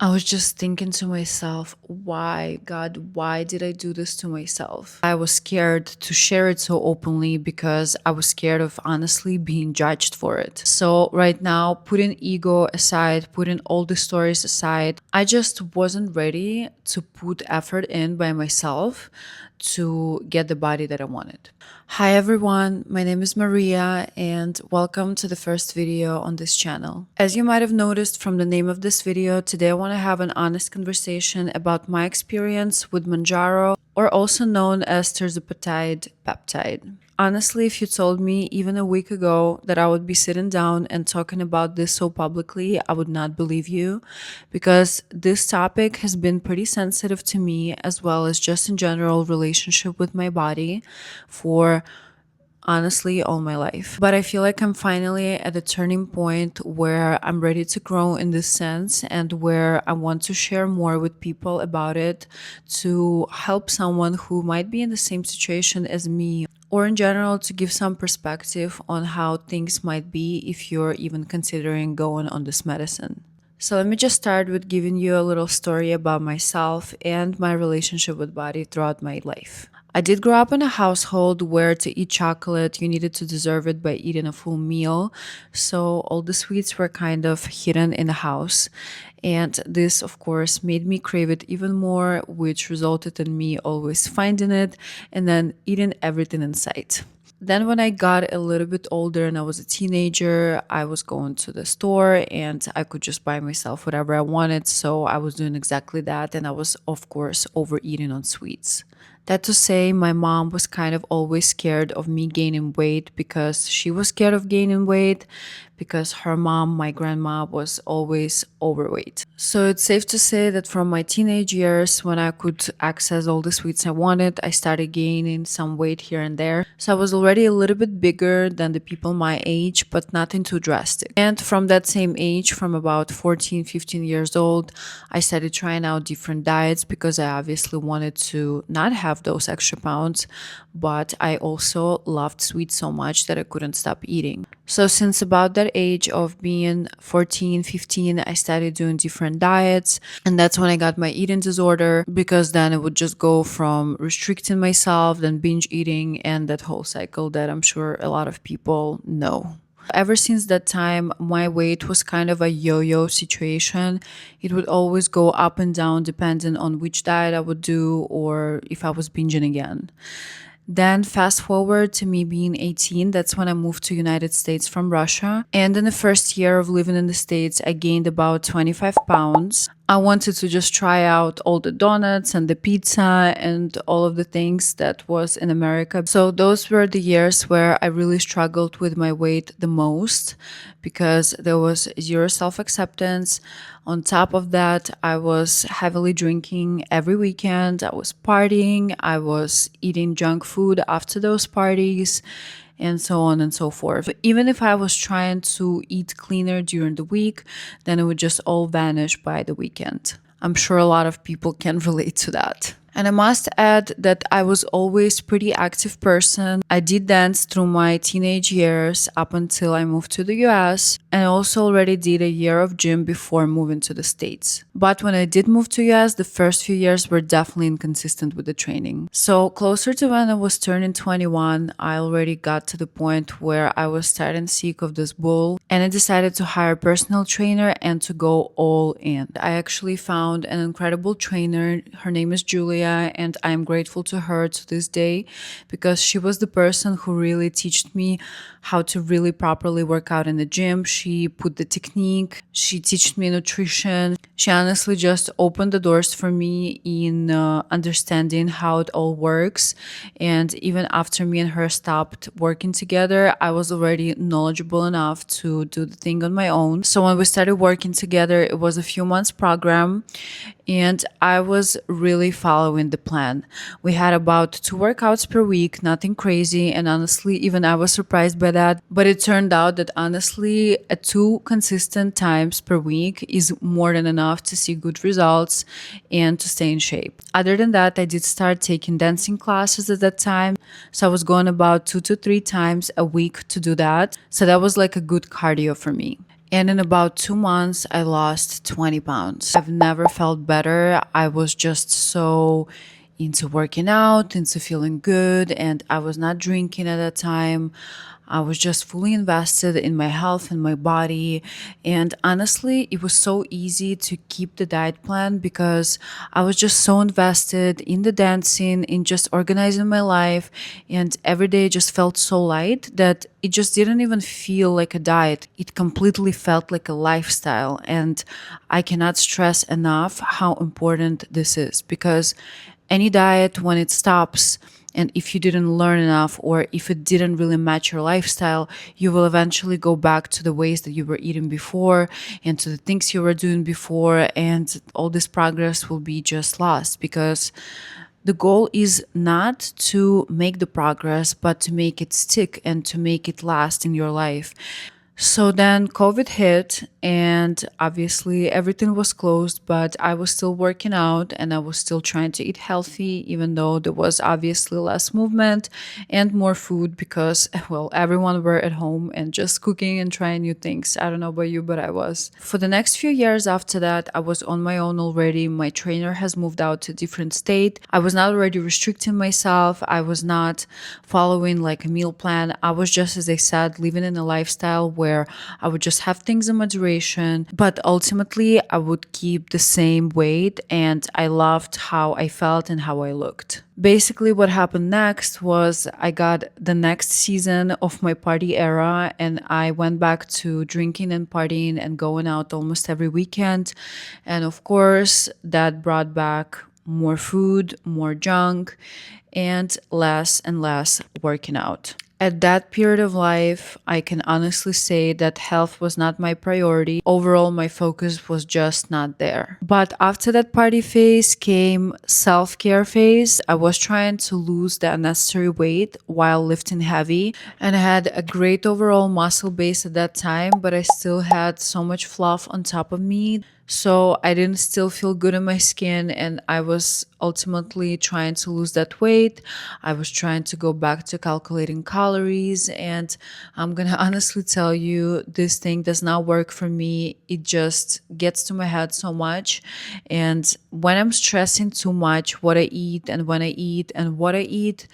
I was just thinking to myself, why, God, why did I do this to myself? I was scared to share it so openly because I was scared of honestly being judged for it. So, right now, putting ego aside, putting all the stories aside, I just wasn't ready to put effort in by myself to get the body that I wanted. Hi everyone, my name is Maria and welcome to the first video on this channel. As you might have noticed from the name of this video, today I want to have an honest conversation about my experience with Mounjaro, or also known as terzepatide peptide. Honestly, if you told me even a week ago that I would be sitting down and talking about this so publicly, I would not believe you, because this topic has been pretty sensitive to me, as well as just in general relationship with my body for honestly all my life. But I feel like I'm finally at a turning point where I'm ready to grow in this sense, and where I want to share more with people about it to help someone who might be in the same situation as me, or in general to give some perspective on how things might be if you're even considering going on this medicine. So let me just start with giving you a little story about myself and my relationship with body throughout my life. I did grow up in a household where to eat chocolate, you needed to deserve it by eating a full meal. So all the sweets were kind of hidden in the house. And this, of course, made me crave it even more, which resulted in me always finding it and then eating everything in sight. Then, when I got a little bit older and I was a teenager, I was going to the store and I could just buy myself whatever I wanted. So, I was doing exactly that. And I was, of course, overeating on sweets. That to say, my mom was kind of always scared of me gaining weight because she was scared of gaining weight because her mom, my grandma, was always overweight. So it's safe to say that from my teenage years, when I could access all the sweets I wanted, I started gaining some weight here and there. So I was already a little bit bigger than the people my age, but nothing too drastic. And from that same age, from about 14, 15 years old, I started trying out different diets because I obviously wanted to not have those extra pounds, but I also loved sweets so much that I couldn't stop eating. So since about that age of being 14, 15, I started doing different diets. And that's when I got my eating disorder, because then it would just go from restricting myself, then binge eating, and that whole cycle that I'm sure a lot of people know. Ever since that time, my weight was kind of a yo-yo situation. It would always go up and down depending on which diet I would do or if I was binging again. Then fast forward to me being 18, that's when I moved to United States from Russia. And in the first year of living in the States, I gained about 25 pounds. I wanted to just try out all the donuts and the pizza and all of the things that was in America. So those were the years where I really struggled with my weight the most, because there was zero self-acceptance. On top of that, I was heavily drinking every weekend. I was partying. I was eating junk food after those parties, and so on and so forth. Even if I was trying to eat cleaner during the week, then it would just all vanish by the weekend. I'm sure a lot of people can relate to that. And I must add that I was always pretty active person. I did dance through my teenage years up until I moved to the US, and I also already did a year of gym before moving to the States. But when I did move to US, the first few years were definitely inconsistent with the training. So closer to when I was turning 21, I already got to the point where I was starting sick of this bull, and I decided to hire a personal trainer and to go all in. I actually found an incredible trainer. Her name is Julia, and I'm grateful to her to this day, because she was the person who really taught me how to really properly work out in the gym. She put the technique, she taught me nutrition. She honestly just opened the doors for me in understanding how it all works. And even after me and her stopped working together, I was already knowledgeable enough to do the thing on my own. So when we started working together, it was a few months program, and I was really following the plan. We had about 2 workouts per week, nothing crazy, and honestly, even I was surprised by that. But it turned out that honestly, 2 consistent times per week is more than enough to see good results and to stay in shape. Other than that, I did start taking dancing classes at that time. So I was going about 2 to 3 times a week to do that. So that was like a good cardio for me. And in about 2 months, I lost 20 pounds. I've never felt better. I was just so into working out, into feeling good, and I was not drinking at that time. I was just fully invested in my health and my body. And honestly, it was so easy to keep the diet plan because I was just so invested in the dancing, in just organizing my life. And every day just felt so light that it just didn't even feel like a diet. It completely felt like a lifestyle. And I cannot stress enough how important this is because any diet, when it stops, and if you didn't learn enough or if it didn't really match your lifestyle, you will eventually go back to the ways that you were eating before and to the things you were doing before. And all this progress will be just lost because the goal is not to make the progress, but to make it stick and to make it last in your life. So then COVID hit, and obviously everything was closed, but I was still working out and I was still trying to eat healthy, even though there was obviously less movement and more food because, well, everyone were at home and just cooking and trying new things. I don't know about you, but I was. For the next few years after that, I was on my own already. My trainer has moved out to a different state. I was not already restricting myself. I was not following like a meal plan. I was just, as I said, living in a lifestyle where I would just have things in moderation, but ultimately I would keep the same weight and I loved how I felt and how I looked. Basically, what happened next was I got the next season of my party era and I went back to drinking and partying and going out almost every weekend. And of course, that brought back more food, more junk, and less working out. At that period of life, I can honestly say that health was not my priority. Overall, my focus was just not there. But after that party phase came self-care phase. I was trying to lose the unnecessary weight while lifting heavy, and I had a great overall muscle base at that time, but I still had so much fluff on top of me. So I didn't still feel good in my skin, and I was ultimately trying to lose that weight. I was trying to go back to calculating calories, and I'm gonna honestly tell you, this thing does not work for me. It just gets to my head so much. And when I'm stressing too much what I eat and when I eat and what I eat,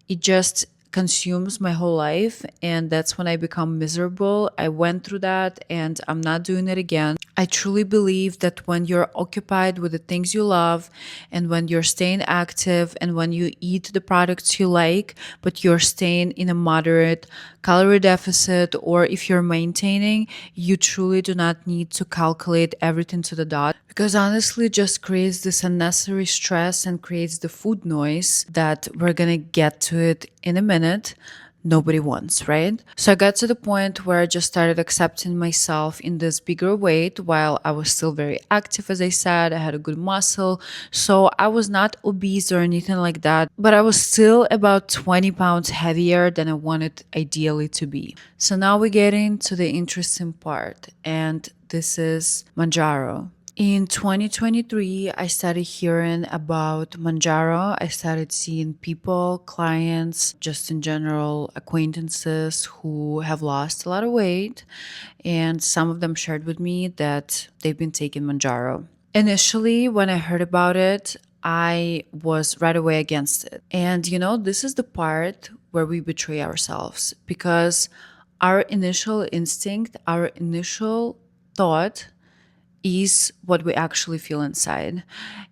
it just consumes my whole life, and that's when I become miserable. I went through that and I'm not doing it again. I truly believe that when you're occupied with the things you love and when you're staying active and when you eat the products you like, but you're staying in a moderate calorie deficit, or if you're maintaining, you truly do not need to calculate everything to the dot because honestly it just creates this unnecessary stress and creates the food noise that we're gonna get to it in a minute nobody wants, right? So I got to the point where I just started accepting myself in this bigger weight while I was still very active, as I said. I had a good muscle. So I was not obese or anything like that, but I was still about 20 pounds heavier than I wanted ideally to be. So now we're getting to the interesting part, and this is Mounjaro. In 2023, I started hearing about Mounjaro. I started seeing people, clients, just in general, acquaintances who have lost a lot of weight. And some of them shared with me that they've been taking Mounjaro. Initially, when I heard about it, I was right away against it. And this is the part where we betray ourselves because our initial instinct, our initial thought is what we actually feel inside.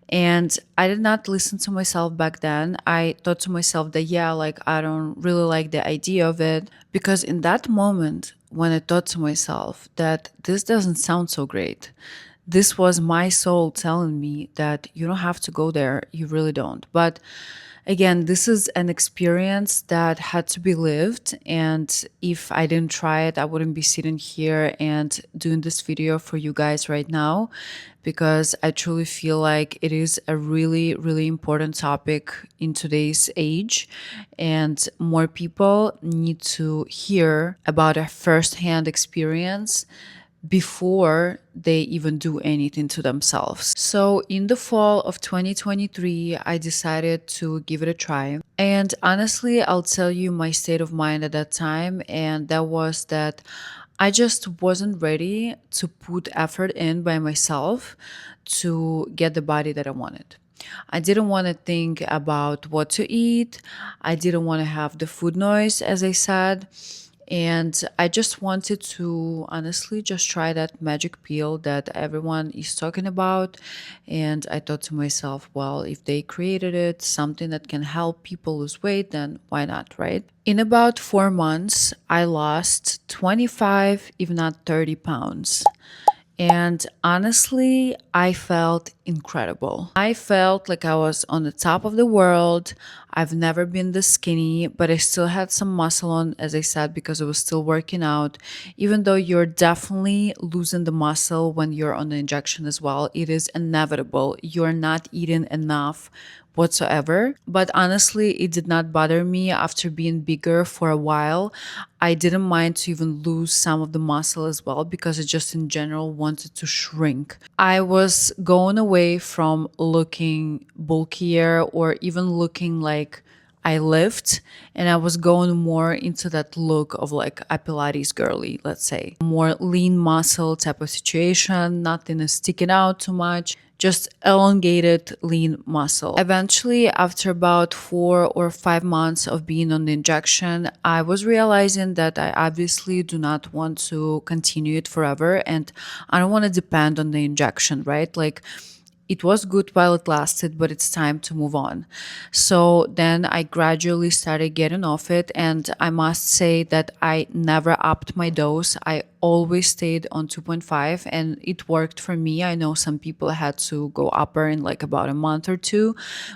And I did not listen to myself back then. I thought to myself that, yeah, like I don't really like the idea of it. Because in that moment, when I thought to myself that this doesn't sound so great, this was my soul telling me that you don't have to go there. You really don't. But again, this is an experience that had to be lived. And if I didn't try it, I wouldn't be sitting here and doing this video for you guys right now, because I truly feel like it is a really, really important topic in today's age. And more people need to hear about a firsthand experience before they even do anything to themselves. So in the fall of 2023, I decided to give it a try. And honestly, I'll tell you my state of mind at that time. And that was that I just wasn't ready to put effort in by myself to get the body that I wanted. I didn't want to think about what to eat. I didn't want to have the food noise, as I said. And I just wanted to honestly just try that magic pill that everyone is talking about. And I thought to myself, well, if they created it, something that can help people lose weight, then why not, right? In about 4 months, I lost 25, if not 30 pounds. And honestly, I felt incredible. I felt like I was on the top of the world. I've never been this skinny, but I still had some muscle on, as I said, because I was still working out. Even though you're definitely losing the muscle when you're on the injection as well, it is inevitable. You're not eating enough whatsoever. But honestly, it did not bother me after being bigger for a while. I didn't mind to even lose some of the muscle as well because I just in general wanted to shrink. I was going away from looking bulkier or even looking like I lived, and I was going more into that look of like a Pilates girly, let's say. More lean muscle type of situation, nothing is sticking out too much, just elongated lean muscle. Eventually, after about 4 or 5 months of being on the injection, I was realizing that I obviously do not want to continue it forever and I don't want to depend on the injection, right? Like, it was good while it lasted, but it's time to move on. So then I gradually started getting off it. And I must say that I never upped my dose. I always stayed on 2.5 and it worked for me. I know some people had to go upper in like about a month or two.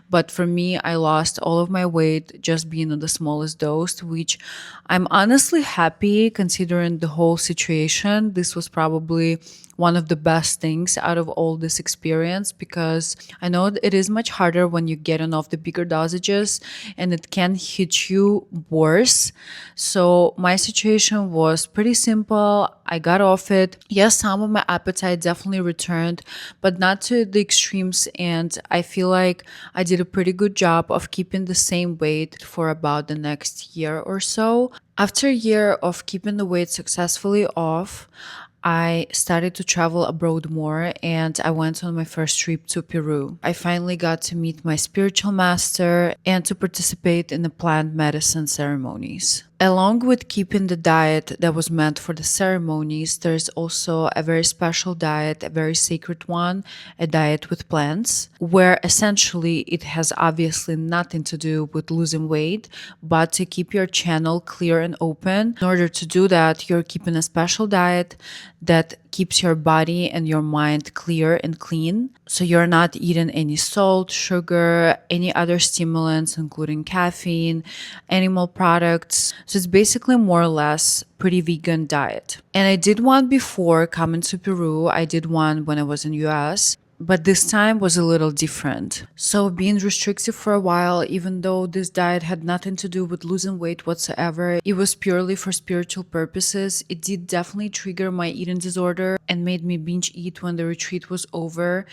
But for me, I lost all of my weight just being on the smallest dose, which I'm honestly happy considering the whole situation. This was probably one of the best things out of all this experience because I know it is much harder when you get on off the bigger dosages and it can hit you worse. So my situation was pretty simple. I got off it. Yes, some of my appetite definitely returned, but not to the extremes. And I feel like I did a pretty good job of keeping the same weight for about the next year or so. After a year of keeping the weight successfully off, I started to travel abroad more and I went on my first trip to Peru. I finally got to meet my spiritual master and to participate in the plant medicine ceremonies. Along with keeping the diet that was meant for the ceremonies, there's also a very special diet, a very sacred one, a diet with plants, where essentially it has obviously nothing to do with losing weight, but to keep your channel clear and open. In order to do that, you're keeping a special diet that keeps your body and your mind clear and clean. So you're not eating any salt, sugar, any other stimulants, including caffeine, animal products. So it's basically more or less pretty vegan diet. And I did one before coming to Peru. I did one when I was in US. But this time was a little different. So being restrictive for a while, even though this diet had nothing to do with losing weight whatsoever, it was purely for spiritual purposes. It did definitely trigger my eating disorder and made me binge eat when the retreat was over.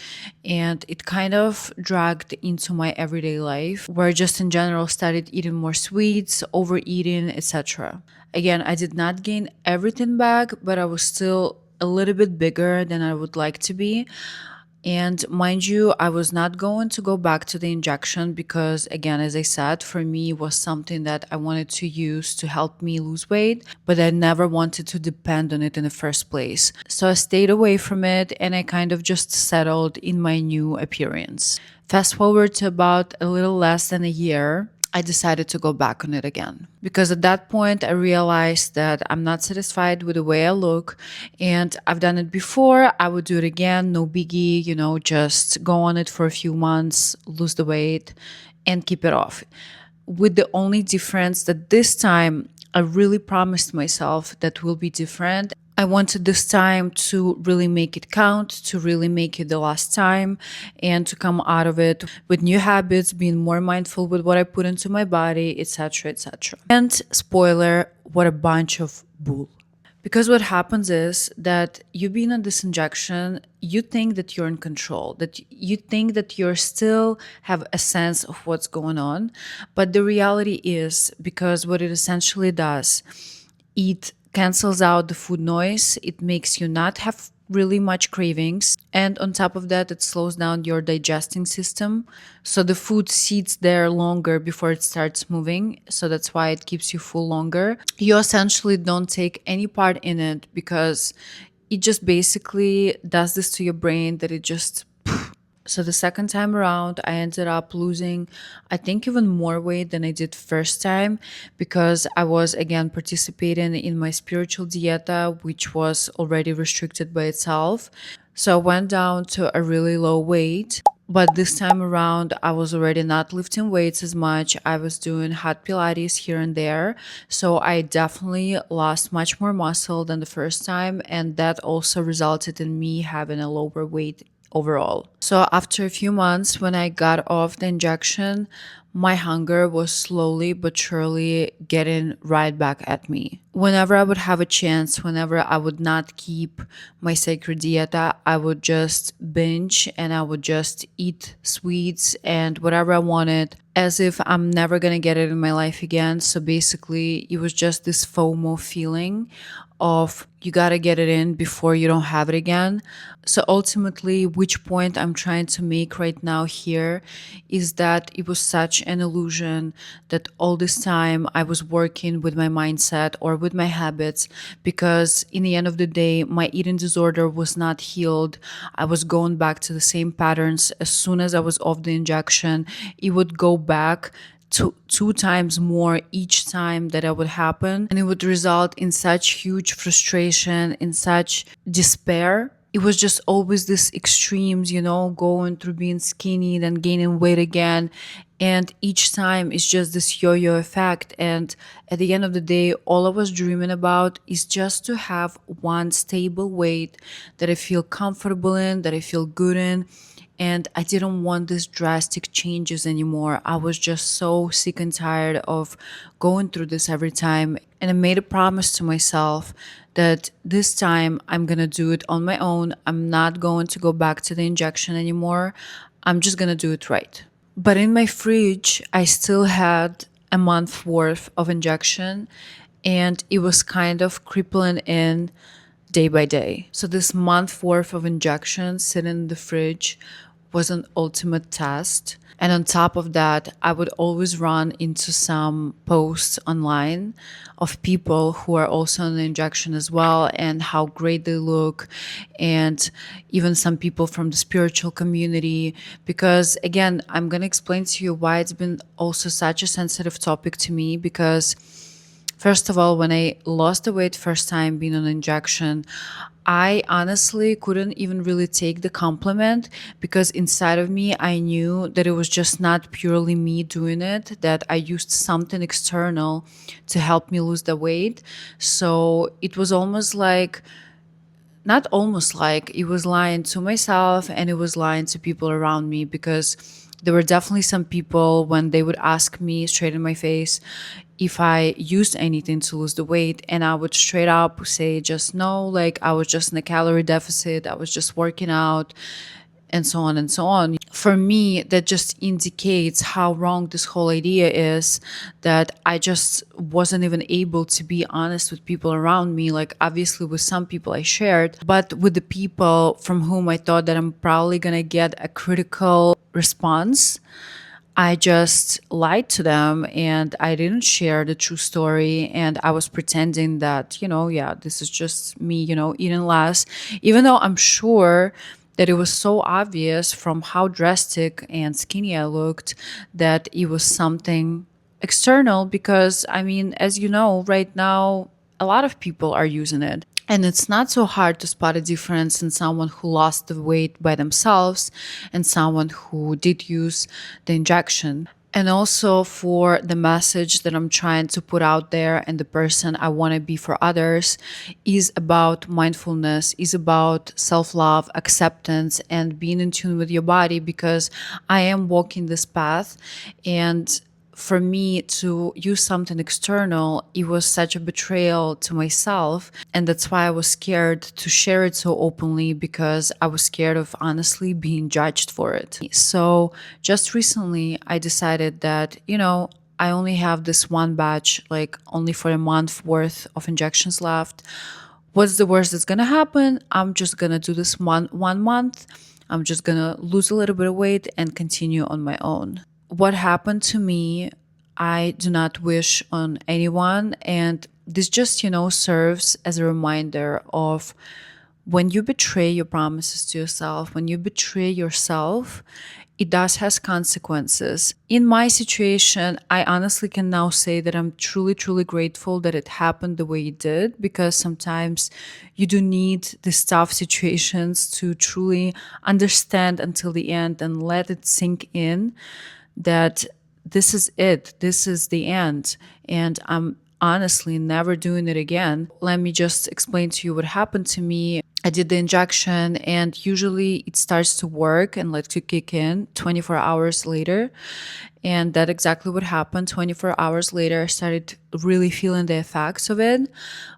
And it kind of dragged into my everyday life, where I just in general started eating more sweets, overeating, etc. Again, I did not gain everything back, but I was still a little bit bigger than I would like to be. And mind you, I was not going to go back to the injection because, again, as I said, for me, it was something that I wanted to use to help me lose weight, but I never wanted to depend on it in the first place. So I stayed away from it and I kind of just settled in my new appearance. Fast forward to about a little less than a year. I decided to go back on it again because at that point I realized that I'm not satisfied with the way I look and I've done it before. I would do it again. No biggie, just go on it for a few months, lose the weight and keep it off. With the only difference that this time I really promised myself that will be different. I wanted this time to really make it count, to really make it the last time, and to come out of it with new habits, being more mindful with what I put into my body, etc., etc. And spoiler, what a bunch of bull. Because what happens is that you being on this injection, you think that you're in control, that you think that you're still have a sense of what's going on. But the reality is, because what it essentially does, it cancels out the food noise. It makes you not have really much cravings. And on top of that, it slows down your digesting system. So the food sits there longer before it starts moving. So that's why it keeps you full longer. You essentially don't take any part in it because it just basically does this to your brain that it just. So the second time around, I ended up losing, I think, even more weight than I did first time because I was again participating in my spiritual dieta, which was already restricted by itself. So I went down to a really low weight. But this time around, I was already not lifting weights as much. I was doing hot Pilates here and there. So I definitely lost much more muscle than the first time. And that also resulted in me having a lower weight overall. So after a few months, when I got off the injection, my hunger was slowly but surely getting right back at me. Whenever I would have a chance, whenever I would not keep my sacred dieta, I would just binge and I would just eat sweets and whatever I wanted as if I'm never gonna get it in my life again. So basically, it was just this FOMO feeling of you gotta get it in before you don't have it again. So ultimately, which point I'm trying to make right now here is that it was such an illusion that all this time I was working with my mindset or with my habits because in the end of the day, my eating disorder was not healed. I was going back to the same patterns. As soon as I was off the injection, it would go back two times more each time that it would happen. And it would result in such huge frustration, in such despair. It was just always this extremes, going through being skinny, then gaining weight again. And each time it's just this yo-yo effect. And at the end of the day, all I was dreaming about is just to have one stable weight that I feel comfortable in, that I feel good in. And I didn't want these drastic changes anymore. I was just so sick and tired of going through this every time. And I made a promise to myself that this time I'm going to do it on my own. I'm not going to go back to the injection anymore. I'm just going to do it right. But in my fridge, I still had a month worth of injection and it was kind of crippling in day by day. So this month worth of injections sitting in the fridge was an ultimate test. And on top of that, I would always run into some posts online of people who are also on the injection as well and how great they look. And even some people from the spiritual community. Because again, I'm going to explain to you why it's been also such a sensitive topic to me because first of all, when I lost the weight first time being on injection, I honestly couldn't even really take the compliment because inside of me, I knew that it was just not purely me doing it, that I used something external to help me lose the weight. So it was almost like, not almost like, it was lying to myself and it was lying to people around me because there were definitely some people when they would ask me straight in my face if I used anything to lose the weight, and I would straight up say just no, like I was just in a calorie deficit, I was just working out, and so on and so on. For me, that just indicates how wrong this whole idea is, that I just wasn't even able to be honest with people around me. Like obviously with some people I shared, but with the people from whom I thought that I'm probably gonna get a critical response, I just lied to them and I didn't share the true story. And I was pretending that, yeah, this is just me, eating less, even though I'm sure that it was so obvious from how drastic and skinny I looked that it was something external. Because, I mean, as you know, right now, a lot of people are using it. And it's not so hard to spot a difference in someone who lost the weight by themselves and someone who did use the injection. And also for the message that I'm trying to put out there and the person I want to be for others is about mindfulness, is about self-love, acceptance, and being in tune with your body, because I am walking this path. And for me to use something external, it was such a betrayal to myself. And that's why I was scared to share it so openly, because I was scared of honestly being judged for it. So just recently, I decided that, I only have this one batch, like only for a month worth of injections left. What's the worst that's gonna happen? I'm just gonna do this one month. I'm just gonna lose a little bit of weight and continue on my own. What happened to me, I do not wish on anyone. And this just, serves as a reminder of when you betray your promises to yourself, when you betray yourself, it does has consequences. In my situation, I honestly can now say that I'm truly, truly grateful that it happened the way it did, because sometimes you do need these tough situations to truly understand until the end and let it sink in that this is it, this is the end, and I'm honestly never doing it again. Let me just explain to you what happened to me. I did the injection, and usually it starts to work and like to kick in 24 hours later. And that exactly what happened. 24 hours later, I started really feeling the effects of it.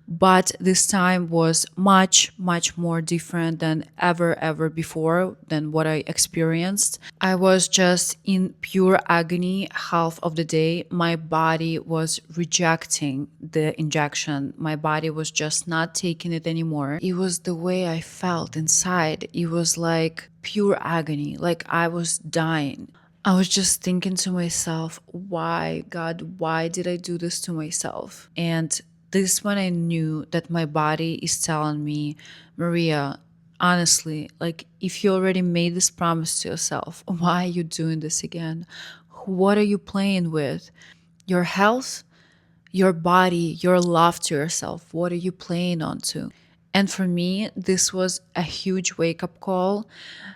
But this time was much, much more different than ever before, than what I experienced. I was just in pure agony half of the day. My body was rejecting the injection. My body was just not taking it anymore. It was the way I felt inside. It was like pure agony, like I was dying. I was just thinking to myself, why, God, why did I do this to myself? And this when I knew that my body is telling me, Maria, honestly, like if you already made this promise to yourself, why are you doing this again? What are you playing with? Your health, your body, your love to yourself. What are you playing onto? And for me, this was a huge wake up call.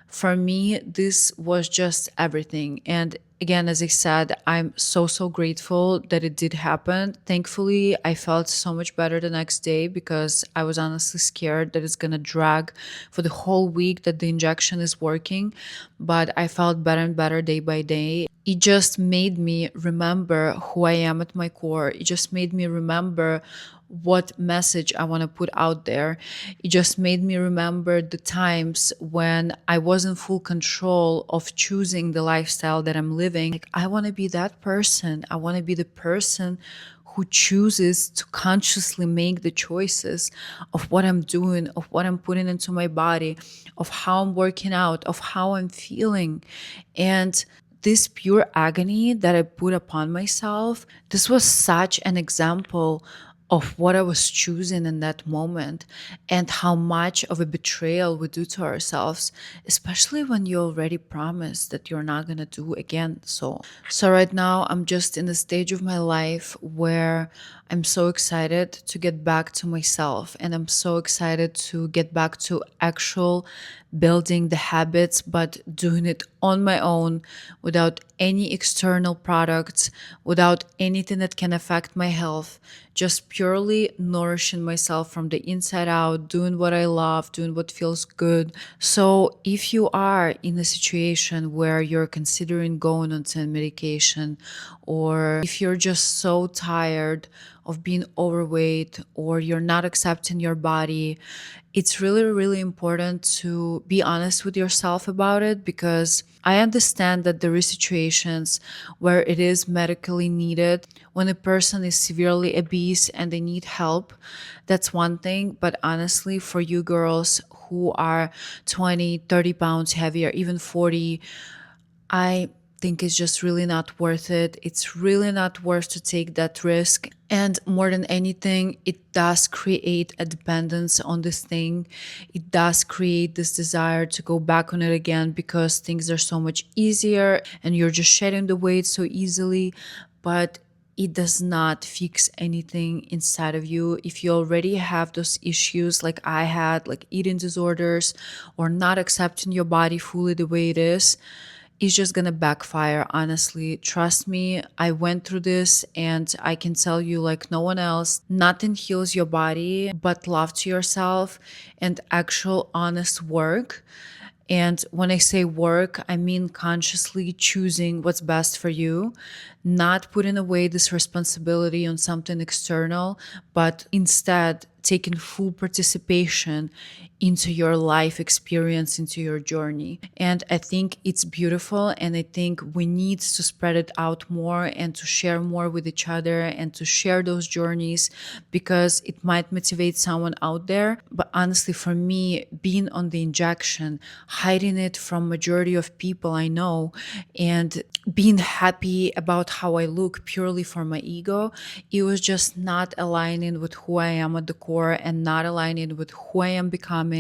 For me, this was just everything. And again, as I said, I'm so, so grateful that it did happen. Thankfully, I felt so much better the next day, because I was honestly scared that it's going to drag for the whole week that the injection is working. But I felt better and better day by day. It just made me remember who I am at my core. It just made me remember what message I want to put out there. It just made me remember the times when I was in full control of choosing the lifestyle that I'm living. Like, I want to be that person. I want to be the person who chooses to consciously make the choices of what I'm doing, of what I'm putting into my body, of how I'm working out, of how I'm feeling. And this pure agony that I put upon myself, this was such an example of what I was choosing in that moment, and how much of a betrayal we do to ourselves, especially when you already promised that you're not going to do again. So right now I'm just in the stage of my life where I'm so excited to get back to myself, and I'm so excited to get back to actual building the habits, but doing it on my own without any external products, without anything that can affect my health, just purely nourishing myself from the inside out, doing what I love, doing what feels good. So if you are in a situation where you're considering going on some medication, or if you're just so tired of being overweight, or you're not accepting your body, it's really, really important to be honest with yourself about it, because I understand that there is situations where it is medically needed. When a person is severely obese and they need help, that's one thing. But honestly, for you girls who are 20, 30 pounds heavier, even 40, I think it's just really not worth it. It's really not worth to take that risk. And more than anything, it does create a dependence on this thing. It does create this desire to go back on it again, because things are so much easier and you're just shedding the weight so easily. But it does not fix anything inside of you. If you already have those issues like I had, like eating disorders or not accepting your body fully the way it is, it's just gonna backfire. Honestly, trust me, I went through this, and I can tell you, like no one else, nothing heals your body but love to yourself and actual honest work. And when I say work, I mean consciously choosing what's best for you, not putting away this responsibility on something external, but instead taking full participation into your life experience, into your journey. And I think it's beautiful, and I think we need to spread it out more and to share more with each other and to share those journeys, because it might motivate someone out there. But honestly, for me, being on the injection, hiding it from majority of people I know, and being happy about how I look purely for my ego, it was just not aligning with who I am at the core, and not aligning with who I am becoming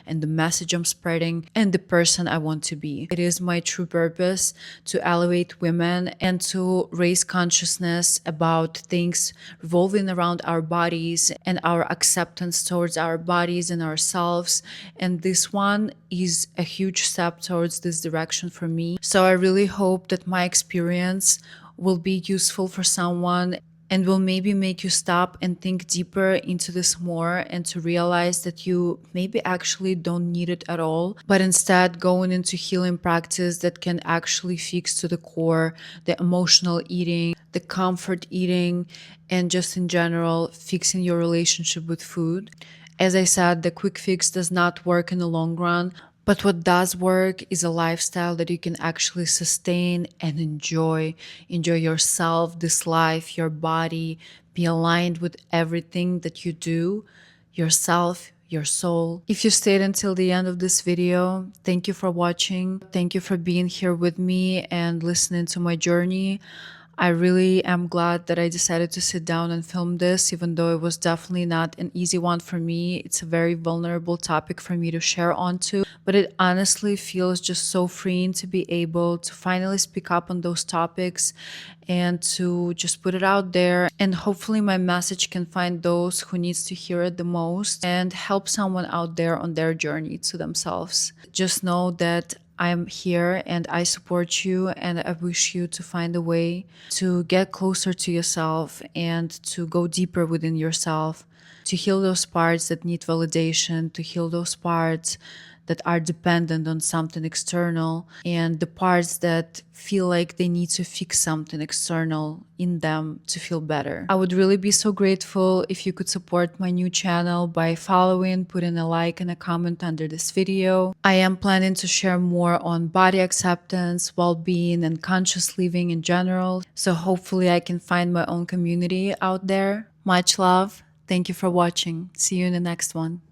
and the message I'm spreading and the person I want to be. It is my true purpose to elevate women and to raise consciousness about things revolving around our bodies and our acceptance towards our bodies and ourselves. And this one is a huge step towards this direction for me. So I really hope that my experience will be useful for someone and will maybe make you stop and think deeper into this more, and to realize that you maybe actually don't need it at all, but instead going into healing practice that can actually fix to the core the emotional eating, the comfort eating, and just in general fixing your relationship with food. As I said, the quick fix does not work in the long run, but what does work is a lifestyle that you can actually sustain and enjoy. Enjoy yourself, this life, your body, be aligned with everything that you do, yourself, your soul. If you stayed until the end of this video, thank you for watching. Thank you for being here with me and listening to my journey. I really am glad that I decided to sit down and film this, even though it was definitely not an easy one for me. It's a very vulnerable topic for me to share onto, but it honestly feels just so freeing to be able to finally speak up on those topics and to just put it out there. And hopefully my message can find those who needs to hear it the most and help someone out there on their journey to themselves. Just know that I'm here and I support you, and I wish you to find a way to get closer to yourself and to go deeper within yourself, to heal those parts that need validation, to heal those parts that are dependent on something external, and the parts that feel like they need to fix something external in them to feel better. I would really be so grateful if you could support my new channel by following, putting a like and a comment under this video. I am planning to share more on body acceptance, well-being, and conscious living in general, so hopefully I can find my own community out there. Much love. Thank you for watching. See you in the next one.